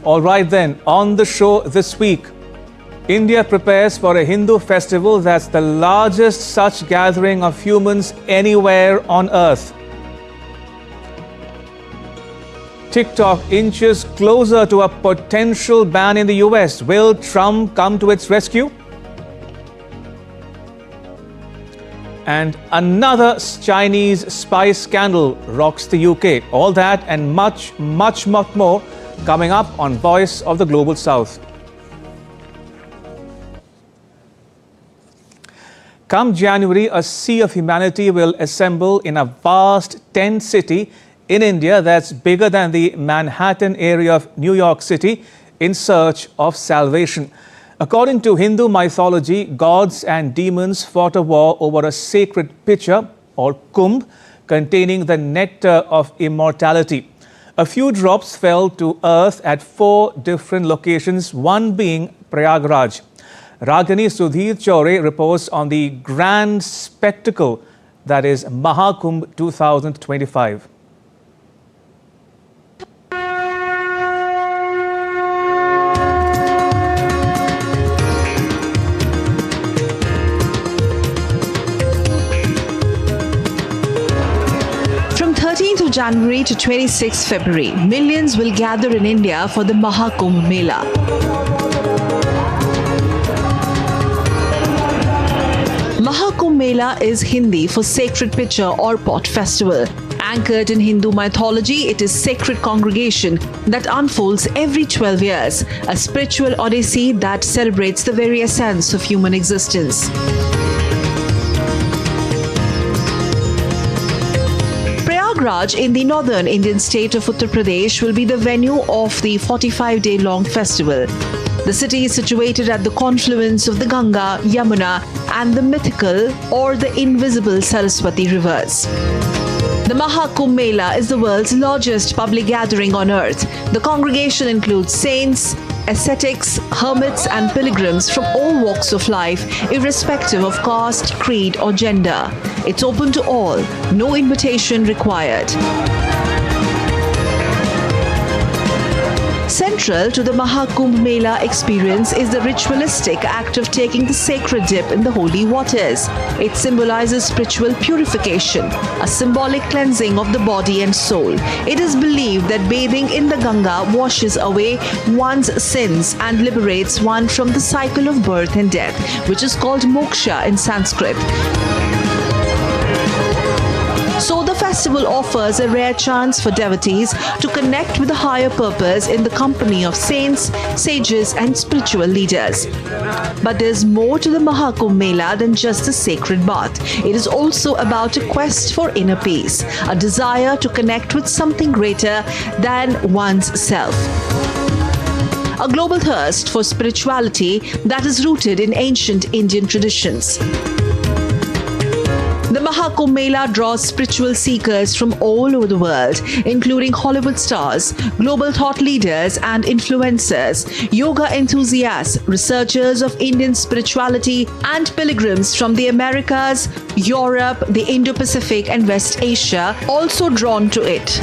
All right then, on the show this week, India prepares for a Hindu festival that's the largest such gathering of humans anywhere on earth. TikTok inches closer to a potential ban in the US. Will Trump come to its rescue? And another Chinese spy scandal rocks the UK. All that and much more coming up on Voice of the Global South. Come January, a sea of humanity will assemble in a vast tent city in India that's bigger than the Manhattan area of New York City in search of salvation. According to Hindu mythology, gods and demons fought a war over a sacred pitcher or Kumbh containing the nectar of immortality. A few drops fell to earth at 4 different locations, one being Prayagraj. Ragini Sudhir Chaure reports on the grand spectacle that is Maha Kumbh 2025. From 13th of January to 26th February, millions will gather in India for the Maha Kumbh Mela. Maha Kumbh Mela is Hindi for sacred pitcher or pot festival. Anchored in Hindu mythology, it is sacred congregation that unfolds every 12 years, a spiritual odyssey that celebrates the very essence of human existence. Prayagraj in the northern Indian state of Uttar Pradesh will be the venue of the 45-day-long festival. The city is situated at the confluence of the Ganga, Yamuna and the mythical or the invisible Saraswati rivers. The Maha Kumbh Mela is the world's largest public gathering on earth. The congregation includes saints, ascetics, hermits and pilgrims from all walks of life, irrespective of caste, creed or gender. It's open to all, no invitation required. Central to the Maha Kumbh Mela experience is the ritualistic act of taking the sacred dip in the holy waters. It symbolizes spiritual purification, a symbolic cleansing of the body and soul. It is believed that bathing in the Ganga washes away one's sins and liberates one from the cycle of birth and death, which is called moksha in Sanskrit. So the festival offers a rare chance for devotees to connect with a higher purpose in the company of saints, sages and spiritual leaders. But there's more to the Maha Kumbh Mela than just a sacred bath. It is also about a quest for inner peace, a desire to connect with something greater than one's self. A global thirst for spirituality that is rooted in ancient Indian traditions. The Maha Kumbh Mela draws spiritual seekers from all over the world, including Hollywood stars, global thought leaders and influencers, yoga enthusiasts, researchers of Indian spirituality, and pilgrims from the Americas, Europe, the Indo-Pacific and West Asia, also drawn to it.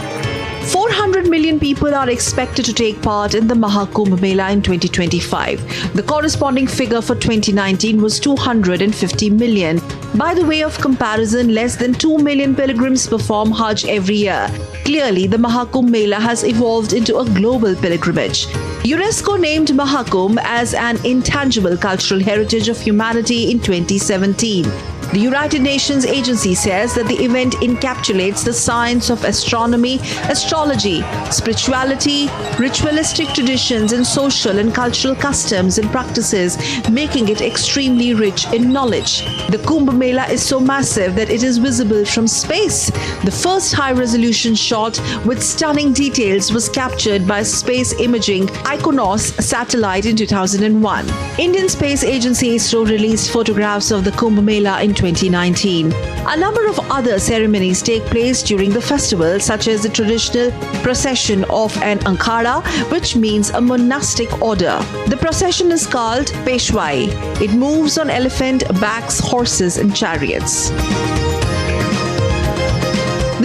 400 million people are expected to take part in the Maha Kumbh Mela in 2025. The corresponding figure for 2019 was 250 million. By the way of comparison, less than 2 million pilgrims perform Hajj every year. Clearly, the Maha Kumbh Mela has evolved into a global pilgrimage. UNESCO named Maha Kumbh as an intangible cultural heritage of humanity in 2017. The United Nations agency says that the event encapsulates the science of astronomy, astrology, spirituality, ritualistic traditions, and social and cultural customs and practices, making it extremely rich in knowledge. The Kumbh Mela is so massive that it is visible from space. The first high-resolution shot with stunning details was captured by space imaging Iconos satellite in 2001. Indian Space Agency ISRO released photographs of the Kumbh Mela in 2019. A number of other ceremonies take place during the festival, such as the traditional procession of an Akhada, which means a monastic order. The procession is called Peshwai. It moves on elephant backs, horses and chariots.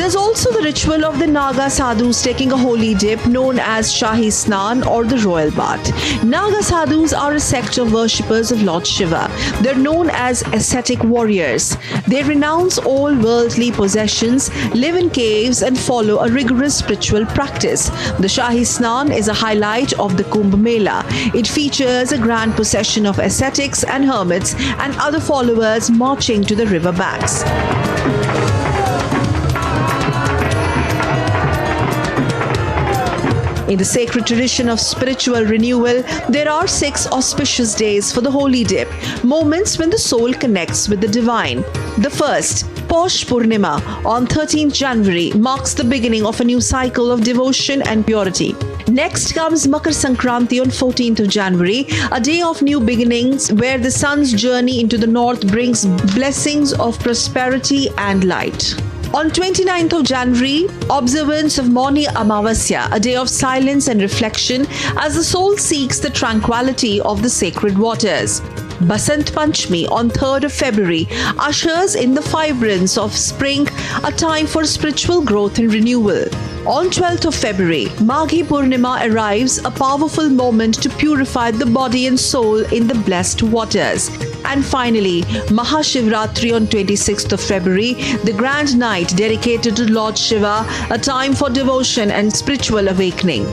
There's also the ritual of the Naga sadhus taking a holy dip known as Shahi Snan or the Royal Bath. Naga sadhus are a sect of worshippers of Lord Shiva. They're known as ascetic warriors. They renounce all worldly possessions, live in caves and follow a rigorous spiritual practice. The Shahi Snan is a highlight of the Kumbh Mela. It features a grand procession of ascetics and hermits and other followers marching to the river banks. In the sacred tradition of spiritual renewal, there are 6 auspicious days for the holy dip, moments when the soul connects with the divine. The first, Posh Purnima, on 13th January, marks the beginning of a new cycle of devotion and purity. Next comes Makar Sankranti on 14th of January, a day of new beginnings where the sun's journey into the north brings blessings of prosperity and light. On 29th of January, observance of Mauni Amavasya, a day of silence and reflection as the soul seeks the tranquility of the sacred waters. Basant Panchami on 3rd of February ushers in the vibrance of spring, a time for spiritual growth and renewal. On 12th of February, Maghi Purnima arrives, a powerful moment to purify the body and soul in the blessed waters. And finally, Mahashivratri on 26th of February, the grand night dedicated to Lord Shiva, a time for devotion and spiritual awakening.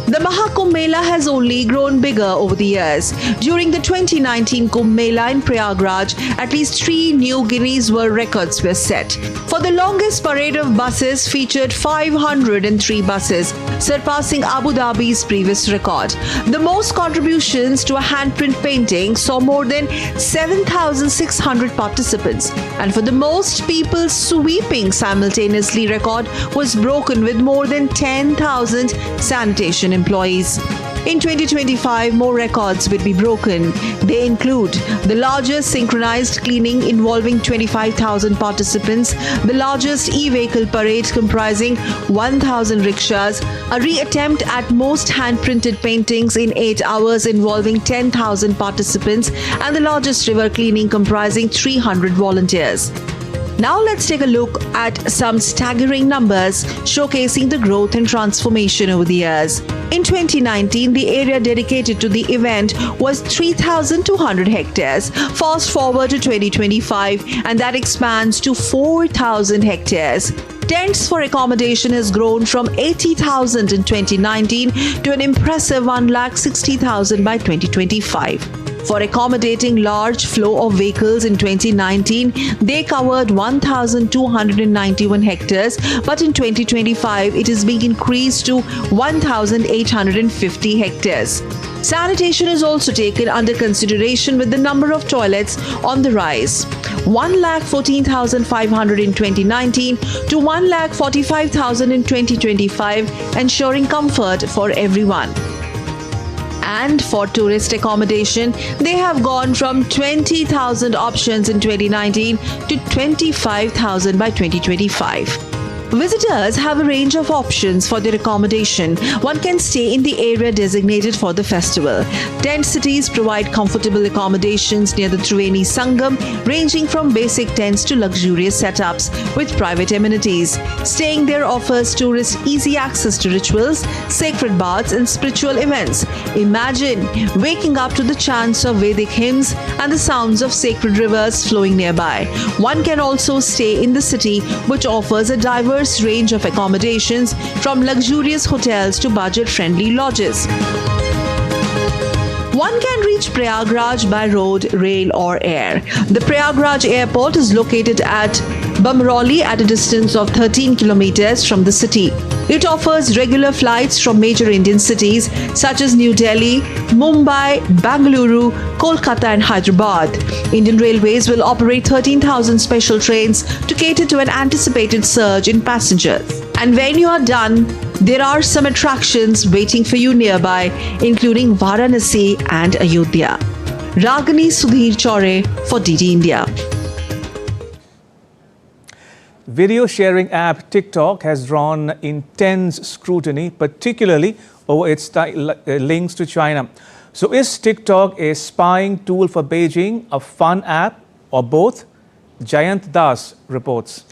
The Maha Kumbh Mela has only grown bigger over the years. During the 2019 Kumbh Mela in Prayagraj, at least 3 new Guinness World Records were set. For the longest parade of buses featured 503 buses, surpassing Abu Dhabi's previous record. The most contributions to a handprint painting saw more than 7,600 participants. And for the most people sweeping simultaneously record was broken with more than 10,000 sanitation employees. In 2025, more records will be broken. They include the largest synchronized cleaning involving 25,000 participants, the largest e-vehicle parade comprising 1,000 rickshaws, a re-attempt at most hand-printed paintings in 8 hours involving 10,000 participants, and the largest river cleaning comprising 300 volunteers. Now let's take a look at some staggering numbers showcasing the growth and transformation over the years. In 2019, the area dedicated to the event was 3,200 hectares. Fast forward to 2025 and that expands to 4,000 hectares. Tents for accommodation has grown from 80,000 in 2019 to an impressive 1,60,000 by 2025. For accommodating large flow of vehicles in 2019, they covered 1,291 hectares, but in 2025, it is being increased to 1,850 hectares. Sanitation is also taken under consideration with the number of toilets on the rise. 1,14,500 in 2019 to 1,45,000 in 2025, ensuring comfort for everyone. And for tourist accommodation, they have gone from 20,000 options in 2019 to 25,000 by 2025. Visitors have a range of options for their accommodation. One can stay in the area designated for the festival. Tent cities provide comfortable accommodations near the Triveni Sangam, ranging from basic tents to luxurious setups with private amenities. Staying there offers tourists easy access to rituals, sacred baths, and spiritual events. Imagine waking up to the chants of Vedic hymns and the sounds of sacred rivers flowing nearby. One can also stay in the city, which offers a diverse range of accommodations from luxurious hotels to budget-friendly lodges. One can reach Prayagraj by road, rail or air. The Prayagraj airport is located at Bamroli at a distance of 13 kilometers from the city. It offers regular flights from major Indian cities such as New Delhi, Mumbai, Bangalore, Kolkata and Hyderabad. Indian Railways will operate 13,000 special trains to cater to an anticipated surge in passengers. And when you are done, there are some attractions waiting for you nearby, including Varanasi and Ayodhya. Ragini Sudhir Chaure for DD India. Video sharing app TikTok has drawn intense scrutiny, particularly over its links to China. So is TikTok a spying tool for Beijing, a fun app, or both? Jayant Das reports.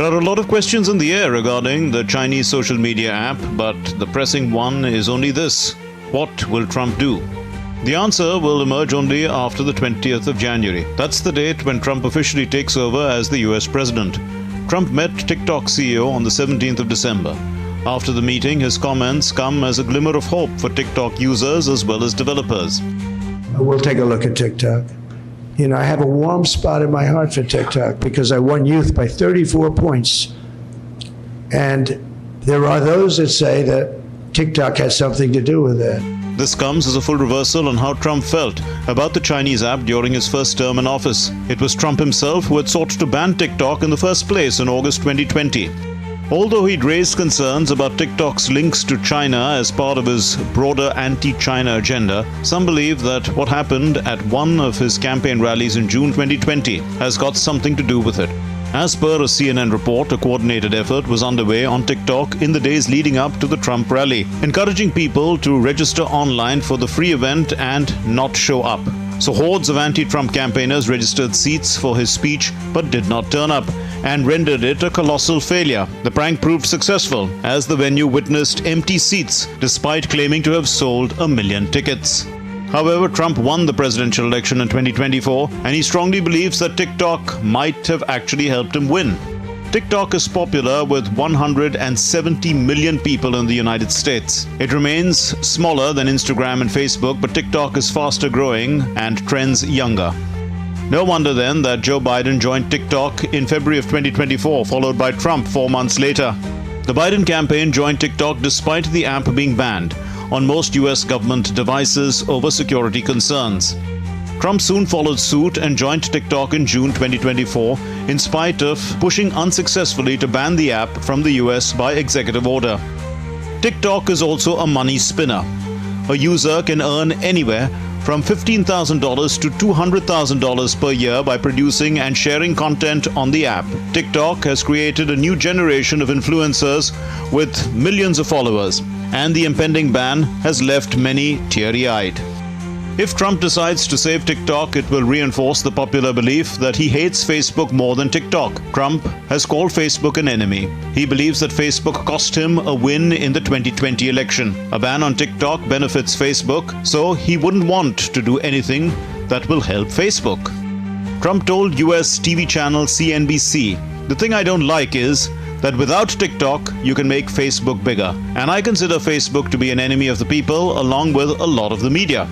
There are a lot of questions in the air regarding the Chinese social media app, but the pressing one is only this: what will Trump do? The answer will emerge only after the 20th of January. That's the date when Trump officially takes over as the US president. Trump met TikTok CEO on the 17th of December. After the meeting, his comments come as a glimmer of hope for TikTok users as well as developers. We'll take a look at TikTok. You know, I have a warm spot in my heart for TikTok because I won youth by 34 points. And there are those that say that TikTok has something to do with it. This comes as a full reversal on how Trump felt about the Chinese app during his first term in office. It was Trump himself who had sought to ban TikTok in the first place in August 2020. Although he'd raised concerns about TikTok's links to China as part of his broader anti-China agenda, some believe that what happened at one of his campaign rallies in June 2020 has got something to do with it. As per a CNN report, a coordinated effort was underway on TikTok in the days leading up to the Trump rally, encouraging people to register online for the free event and not show up. So hordes of anti-Trump campaigners registered seats for his speech but did not turn up, and rendered it a colossal failure. The prank proved successful, as the venue witnessed empty seats despite claiming to have sold 1 million tickets. However, Trump won the presidential election in 2024, and he strongly believes that TikTok might have actually helped him win. TikTok is popular with 170 million people in the United States. It remains smaller than Instagram and Facebook, but TikTok is faster growing and trends younger. No wonder then that Joe Biden joined TikTok in February of 2024, followed by Trump 4 months later. The Biden campaign joined TikTok despite the app being banned on most US government devices over security concerns. Trump soon followed suit and joined TikTok in June 2024, in spite of pushing unsuccessfully to ban the app from the US by executive order. TikTok is also a money spinner. A user can earn anywhere from $15,000 to $200,000 per year by producing and sharing content on the app. TikTok has created a new generation of influencers with millions of followers, and the impending ban has left many teary-eyed. If Trump decides to save TikTok, it will reinforce the popular belief that he hates Facebook more than TikTok. Trump has called Facebook an enemy. He believes that Facebook cost him a win in the 2020 election. A ban on TikTok benefits Facebook, so he wouldn't want to do anything that will help Facebook. Trump told US TV channel CNBC, "The thing I don't like is that without TikTok, you can make Facebook bigger. And I consider Facebook to be an enemy of the people, along with a lot of the media."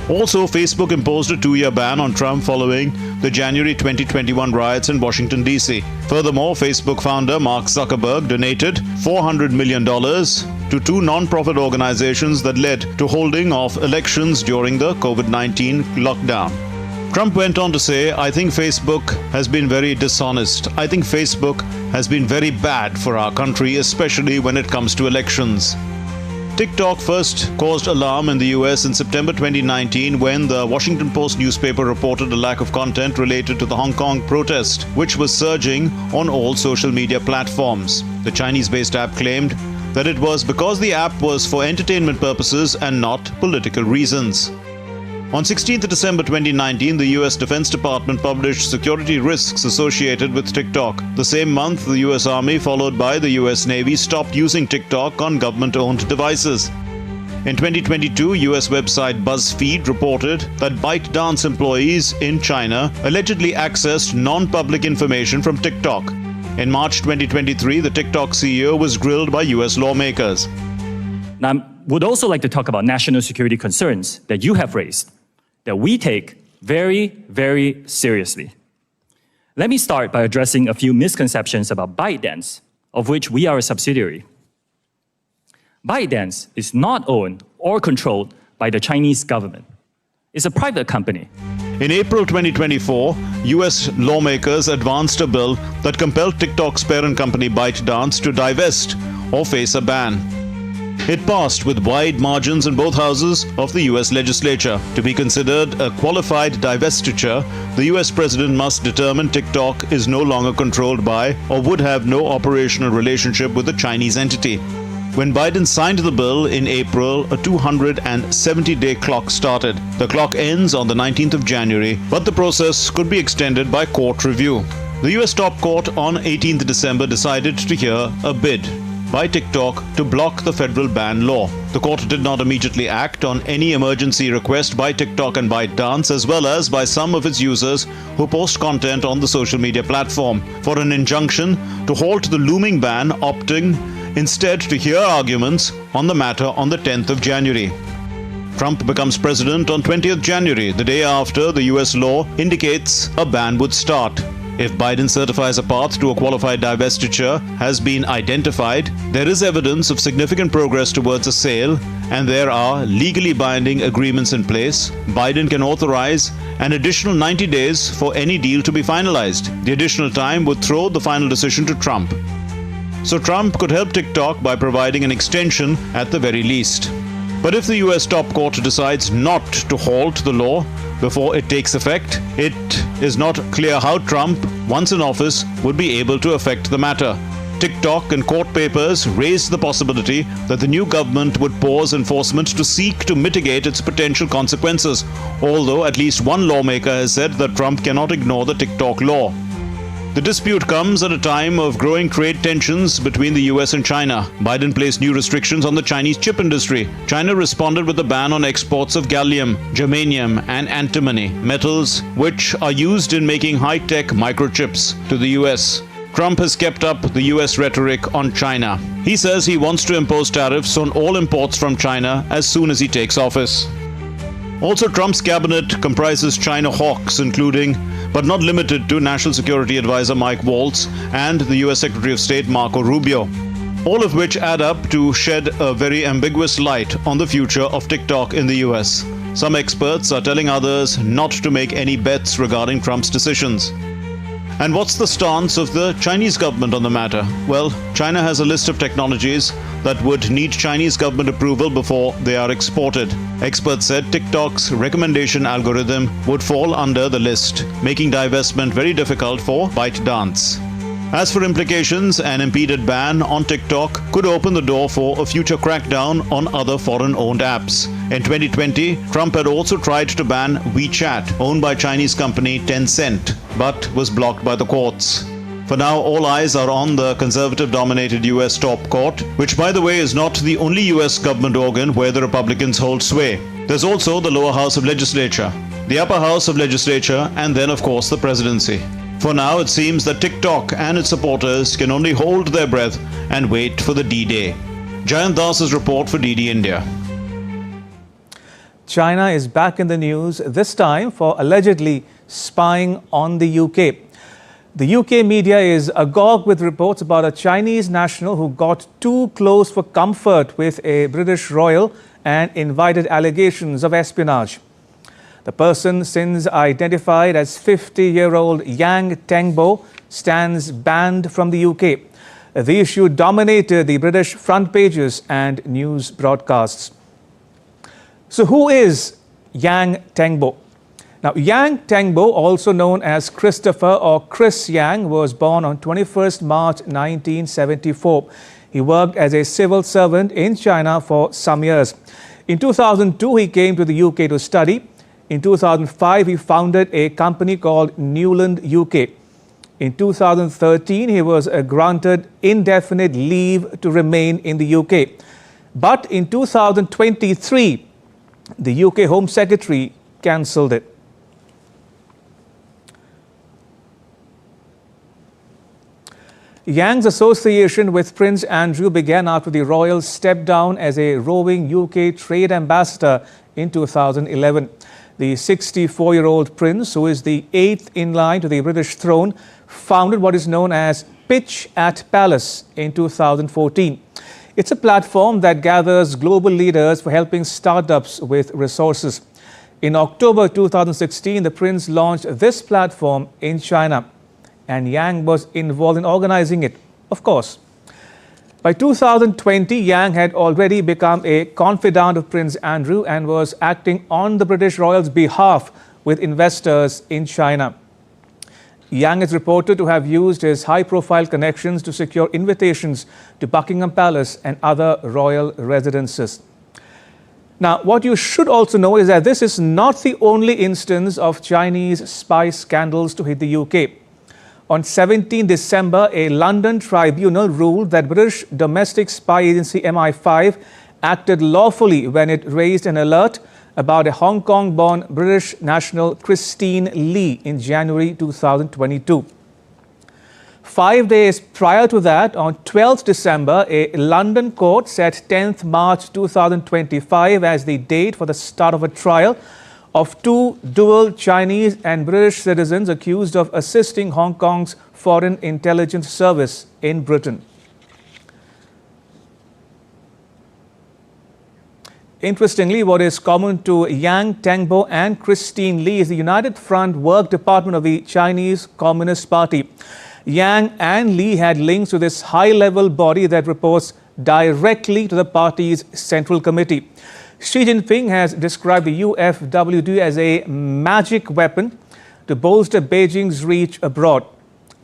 Also, Facebook imposed a 2-year ban on Trump following the January 2021 riots in Washington, D.C. Furthermore, Facebook founder Mark Zuckerberg donated $400 million to 2 non-profit organizations that led to holding of elections during the COVID-19 lockdown. Trump went on to say, "I think Facebook has been very dishonest. I think Facebook has been very bad for our country, especially when it comes to elections." TikTok first caused alarm in the US in September 2019 when the Washington Post newspaper reported a lack of content related to the Hong Kong protest, which was surging on all social media platforms. The Chinese-based app claimed that it was because the app was for entertainment purposes and not political reasons. On 16th December 2019, the US Defense Department published security risks associated with TikTok. The same month, the US Army, followed by the US Navy, stopped using TikTok on government-owned devices. In 2022, US website BuzzFeed reported that ByteDance employees in China allegedly accessed non-public information from TikTok. In March 2023, the TikTok CEO was grilled by US lawmakers. Now, I would also like to talk about national security concerns that you have raised, that we take very, very seriously. Let me start by addressing a few misconceptions about ByteDance, of which we are a subsidiary. ByteDance is not owned or controlled by the Chinese government. It's a private company. In April 2024, US lawmakers advanced a bill that compelled TikTok's parent company ByteDance to divest or face a ban. It passed with wide margins in both houses of the US legislature. To be considered a qualified divestiture, the US president must determine TikTok is no longer controlled by or would have no operational relationship with the Chinese entity. When Biden signed the bill in April, a 270-day clock started. The clock ends on the 19th of January, but the process could be extended by court review. The US top court on 18th December decided to hear a bid by TikTok to block the federal ban law. The court did not immediately act on any emergency request by TikTok and ByteDance, as well as by some of its users who post content on the social media platform, for an injunction to halt the looming ban, opting instead to hear arguments on the matter on the 10th of January. Trump becomes president on 20th January, the day after the US law indicates a ban would start. If Biden certifies a path to a qualified divestiture has been identified, there is evidence of significant progress towards a sale, and there are legally binding agreements in place. Biden can authorize an additional 90 days for any deal to be finalized. The additional time would throw the final decision to Trump. So Trump could help TikTok by providing an extension at the very least. But if the US top court decides not to halt the law before it takes effect, it is not clear how Trump, once in office, would be able to affect the matter. TikTok and court papers raised the possibility that the new government would pause enforcement to seek to mitigate its potential consequences, although at least one lawmaker has said that Trump cannot ignore the TikTok law. The dispute comes at a time of growing trade tensions between the US and China. Biden placed new restrictions on the Chinese chip industry. China responded with a ban on exports of gallium, germanium, and antimony, metals which are used in making high-tech microchips, to the US. Trump has kept up the US rhetoric on China. He says he wants to impose tariffs on all imports from China as soon as he takes office. Also, Trump's cabinet comprises China hawks, including, but not limited to, National Security Advisor Mike Waltz and the US Secretary of State Marco Rubio, all of which add up to shed a very ambiguous light on the future of TikTok in the US. Some experts are telling others not to make any bets regarding Trump's decisions. And what's the stance of the Chinese government on the matter? Well, China has a list of technologies that would need Chinese government approval before they are exported. Experts said TikTok's recommendation algorithm would fall under the list, making divestment very difficult for ByteDance. As for implications, an impeded ban on TikTok could open the door for a future crackdown on other foreign-owned apps. In 2020, Trump had also tried to ban WeChat, owned by Chinese company Tencent, but was blocked by the courts. For now, all eyes are on the conservative-dominated US top court, which, by the way, is not the only US government organ where the Republicans hold sway. There's also the lower house of legislature, the upper house of legislature, and then, of course, the presidency. For now, it seems that TikTok and its supporters can only hold their breath and wait for the D-Day. Jayant Das's report for DD India. China is back in the news, this time for allegedly spying on the UK. The UK media is agog with reports about a Chinese national who got too close for comfort with a British royal and invited allegations of espionage. The person, since identified as 50-year-old Yang Tengbo, stands banned from the UK. The issue dominated the British front pages and news broadcasts. So who is Yang Tengbo? Now, Yang Tengbo, also known as Christopher or Chris Yang, was born on 21st March 1974. He worked as a civil servant in China for some years. In 2002, he came to the UK to study. In 2005, he founded a company called Newland UK. In 2013, he was granted indefinite leave to remain in the UK. But in 2023, the UK Home Secretary cancelled it. Yang's association with Prince Andrew began after the royal stepped down as a roving UK trade ambassador in 2011. The 64-year-old prince, who is the 8th in line to the British throne, founded what is known as Pitch at Palace in 2014. It's a platform that gathers global leaders for helping startups with resources. In October 2016, the prince launched this platform in China, and Yang was involved in organizing it, of course. By 2020, Yang had already become a confidant of Prince Andrew and was acting on the British royal's behalf with investors in China. Yang is reported to have used his high-profile connections to secure invitations to Buckingham Palace and other royal residences. Now, what you should also know is that this is not the only instance of Chinese spy scandals to hit the UK. On 17 December, a London tribunal ruled that British domestic spy agency MI5 acted lawfully when it raised an alert about a Hong Kong-born British national Christine Lee in January 2022. 5 days prior to that, on 12th December, a London court set 10th March 2025 as the date for the start of a trial of two dual Chinese and British citizens accused of assisting Hong Kong's Foreign Intelligence Service in Britain. Interestingly, what is common to Yang Tengbo and Christine Lee is the United Front Work Department of the Chinese Communist Party. Yang and Lee had links to this high-level body that reports directly to the party's Central Committee. Xi Jinping has described the UFWD as a magic weapon to bolster Beijing's reach abroad.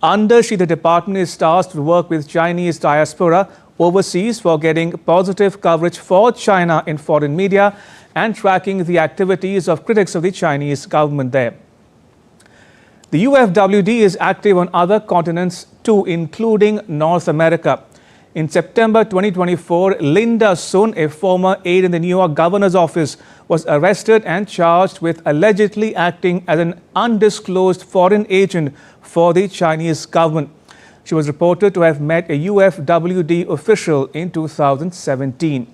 Under Xi, the department is tasked to work with Chinese diaspora overseas for getting positive coverage for China in foreign media and tracking the activities of critics of the Chinese government there. The UFWD is active on other continents too, including North America. In September 2024, Linda Sun, a former aide in the New York governor's office, was arrested and charged with allegedly acting as an undisclosed foreign agent for the Chinese government. She was reported to have met a UFWD official in 2017.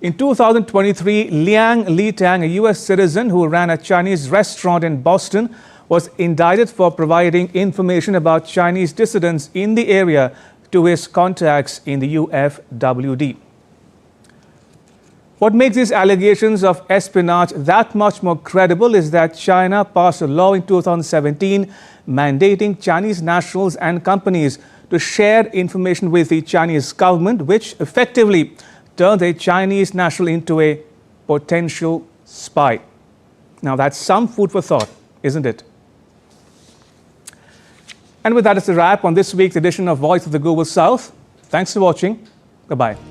In 2023, Liang Litang, a U.S. citizen who ran a Chinese restaurant in Boston, was indicted for providing information about Chinese dissidents in the area to his contacts in the UFWD. What makes these allegations of espionage that much more credible is that China passed a law in 2017 mandating Chinese nationals and companies to share information with the Chinese government, which effectively turned a Chinese national into a potential spy. Now that's some food for thought, isn't it? And with that, it's a wrap on this week's edition of Voice of the Global South. Thanks for watching. Goodbye.